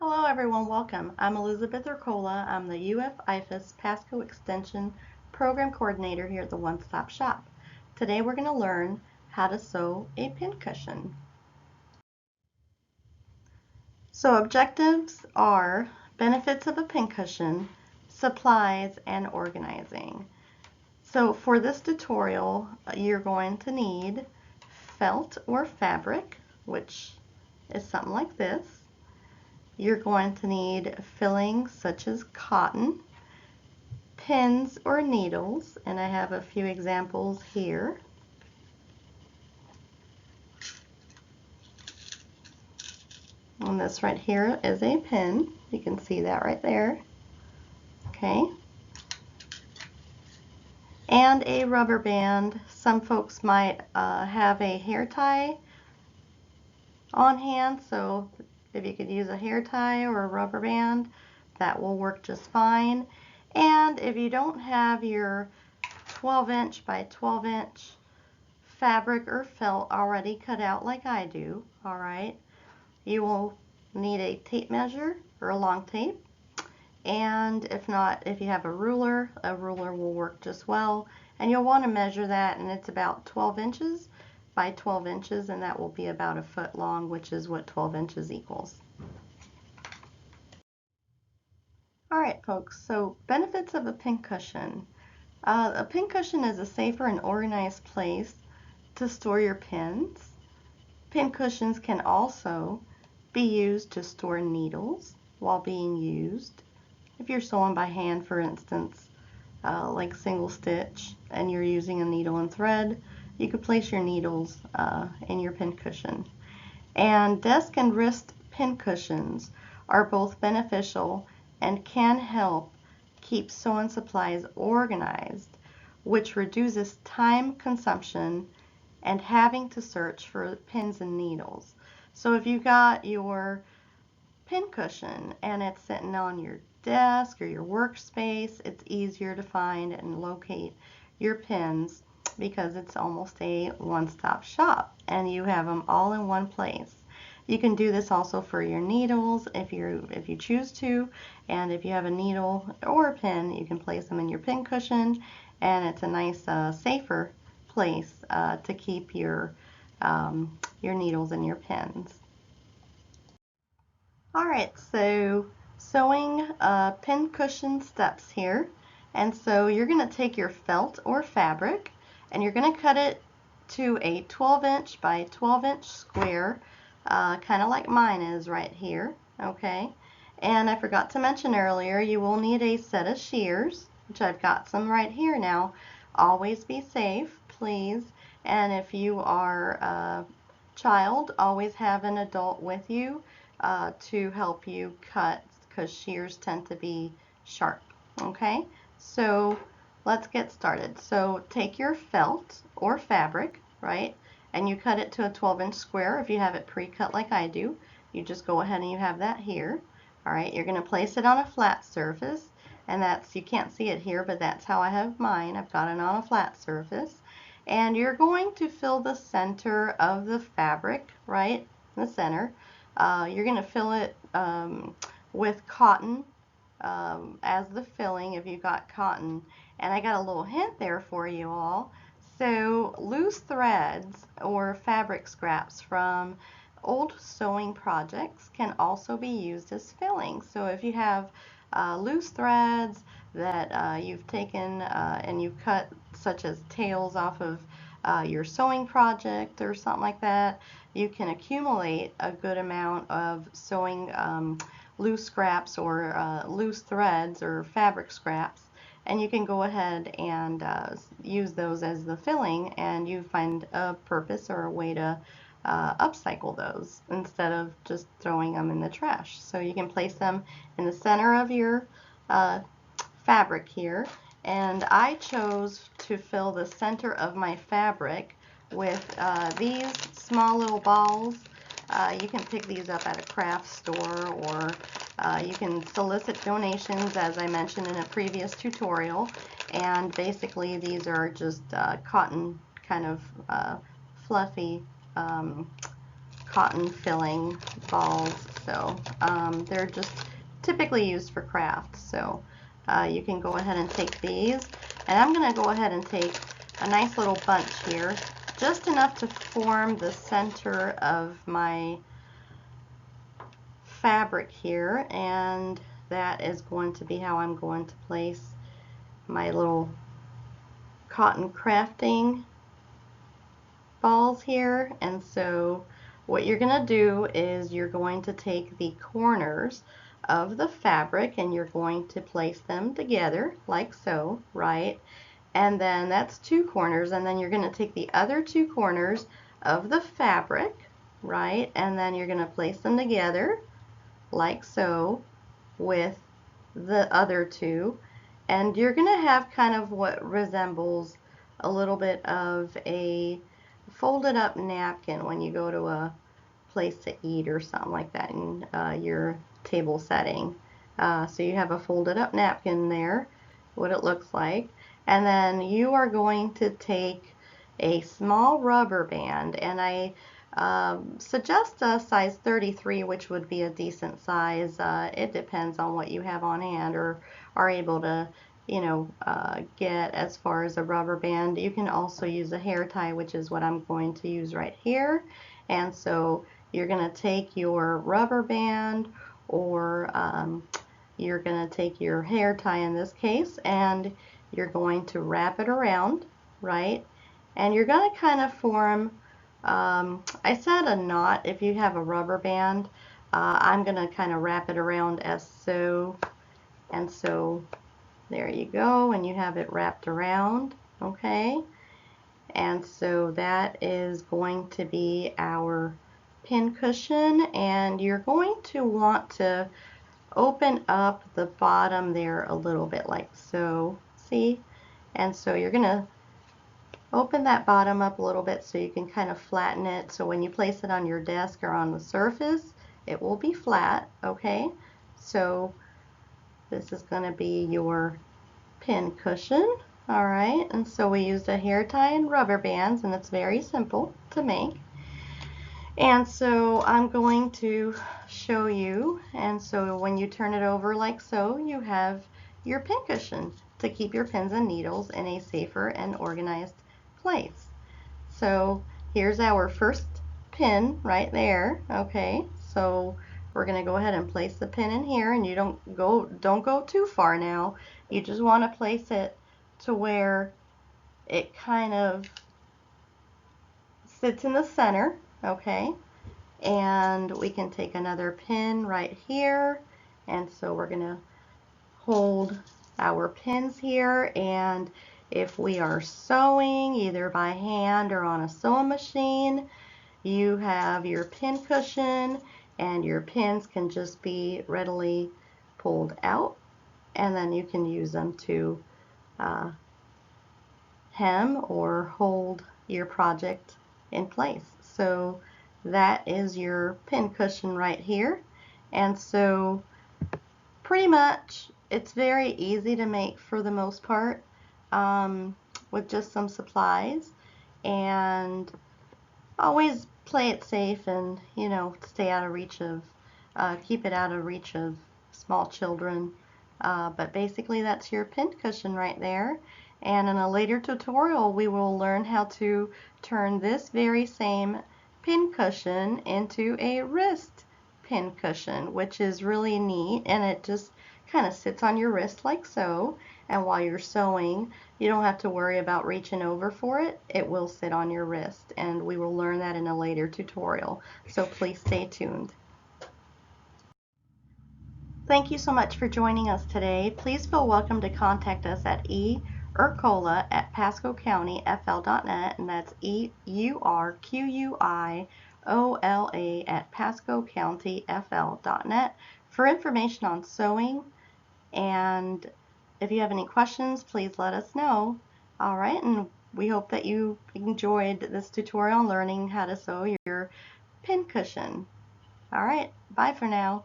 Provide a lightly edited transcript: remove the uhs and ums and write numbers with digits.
Hello everyone, welcome. I'm Elizabeth Urcola. I'm the IFAS Pasco Extension Program Coordinator here at the One Stop Shop. Today we're going to learn how to sew a pincushion. So objectives are benefits of a pincushion, supplies, and organizing. So for this tutorial, you're going to need felt or fabric, which is something like this. You're going to need fillings such as cotton, pins or needles, and I have a few examples here. And this right here is a pin. You can see that right there. Okay. And a rubber band. Some folks might have a hair tie on hand, so if you could use a hair tie or a rubber band, that will work just fine. And if you don't have your 12-inch by 12-inch fabric or felt already cut out like I do, all right, you will need a tape measure or a long tape. And if not, if you have a ruler will work just well. And you'll want to measure that, and it's about 12 inches by 12 inches, and that will be about a foot long, which is what 12 inches equals. All right, folks, so benefits of a pincushion. A pincushion is a safer and organized place to store your pins. Pincushions can also be used to store needles while being used. If you're sewing by hand, for instance, like single stitch, and you're using a needle and thread, you could place your needles in your pincushion. And desk and wrist pincushions are both beneficial and can help keep sewing supplies organized, which reduces time consumption and having to search for pins and needles. So if you got your pincushion and it's sitting on your desk or your workspace, it's easier to find and locate your pins because it's almost a one-stop shop and you have them all in one place. You can do this also for your needles if you choose to, and if you have a needle or a pin, you can place them in your pincushion, and it's a nice safer place to keep your needles and your pins. Alright, so sewing pincushion steps here. And so you're going to take your felt or fabric and you're going to cut it to a 12-inch by 12-inch square, kind of like mine is right here, okay? And I forgot to mention earlier, you will need a set of shears, which I've got some right here now. Always be safe, please. And if you are a child, always have an adult with you to help you cut, because shears tend to be sharp. Okay, so let's get started. So take your felt or fabric, right, and you cut it to a 12-inch square. If you have it pre-cut like I do, you just go ahead and you have that here. All right, you're going to place it on a flat surface, and that's, you can't see it here, but that's how I have mine. I've got it on a flat surface. And you're going to fill the center of the fabric, right, in the center. You're going to fill it with cotton as the filling if you've got cotton. And I got a little hint there for you all. So loose threads or fabric scraps from old sewing projects can also be used as filling. So if you have loose threads that you've taken and you've cut, such as tails off of your sewing project or something like that, you can accumulate a good amount of sewing loose scraps or loose threads or fabric scraps, and you can go ahead and use those as the filling, and you find a purpose or a way to upcycle those instead of just throwing them in the trash. So you can place them in the center of your fabric here, and I chose to fill the center of my fabric with these small little balls. You can pick these up at a craft store, or you can solicit donations, as I mentioned in a previous tutorial. And basically these are just cotton, kind of fluffy cotton filling balls so. They're just typically used for crafts, so you can go ahead and take these. And I'm going to go ahead and take a nice little bunch here, just enough to form the center of my fabric here, and that is going to be how I'm going to place my little cotton crafting balls here. And so what you're going to do is you're going to take the corners of the fabric and you're going to place them together like so, right? And then that's 2 corners, and then you're going to take the other 2 corners of the fabric, right? And then you're going to place them together like so with the other 2, and you're going to have kind of what resembles a little bit of a folded up napkin when you go to a place to eat or something like that in your table setting. So you have a folded up napkin there, what it looks like, and then you are going to take a small rubber band, and I suggest a size 33, which would be a decent size. It depends on what you have on hand or are able to, get as far as a rubber band. You can also use a hair tie, which is what I'm going to use right here. And so you're going to take your rubber band, or you're going to take your hair tie in this case, and you're going to wrap it around, right? And you're going to kind of form, I said a knot if you have a rubber band. I'm going to kind of wrap it around as so, and so there you go, and you have it wrapped around, okay? And so that is going to be our pin cushion, and you're going to want to open up the bottom there a little bit like so, see? And so you're going to open that bottom up a little bit so you can kind of flatten it, so when you place it on your desk or on the surface, it will be flat, okay? So this is going to be your pin cushion, all right? And so we used a hair tie and rubber bands, and it's very simple to make. And so I'm going to show you, and so when you turn it over like so, you have your pin cushion to keep your pins and needles in a safer and organized place. So here's our first pin right there, okay? So we're going to go ahead and place the pin in here, and you don't go too far now. You just want to place it to where it kind of sits in the center, okay? And we can take another pin right here, and so we're going to hold our pins here, and if we are sewing either by hand or on a sewing machine, you have your pin cushion, and your pins can just be readily pulled out, and then you can use them to hem or hold your project in place. So that is your pin cushion right here. And so pretty much it's very easy to make for the most part, with just some supplies, and always play it safe and stay out of reach of keep it out of reach of small children, but basically that's your pin cushion right there. And in a later tutorial we will learn how to turn this very same pin cushion into a wrist pin cushion, which is really neat, and it just kind of sits on your wrist like so, and while you're sewing you don't have to worry about reaching over for it. It will sit on your wrist, and we will learn that in a later tutorial, so please stay tuned. Thank you so much for joining us today. Please feel welcome to contact us at eurcola@pascocountyfl.net, and that's EURQUIOLA@pascocountyfl.net for information on sewing. And if you have any questions, please let us know. All right, and we hope that you enjoyed this tutorial on learning how to sew your pin cushion. All right, bye for now.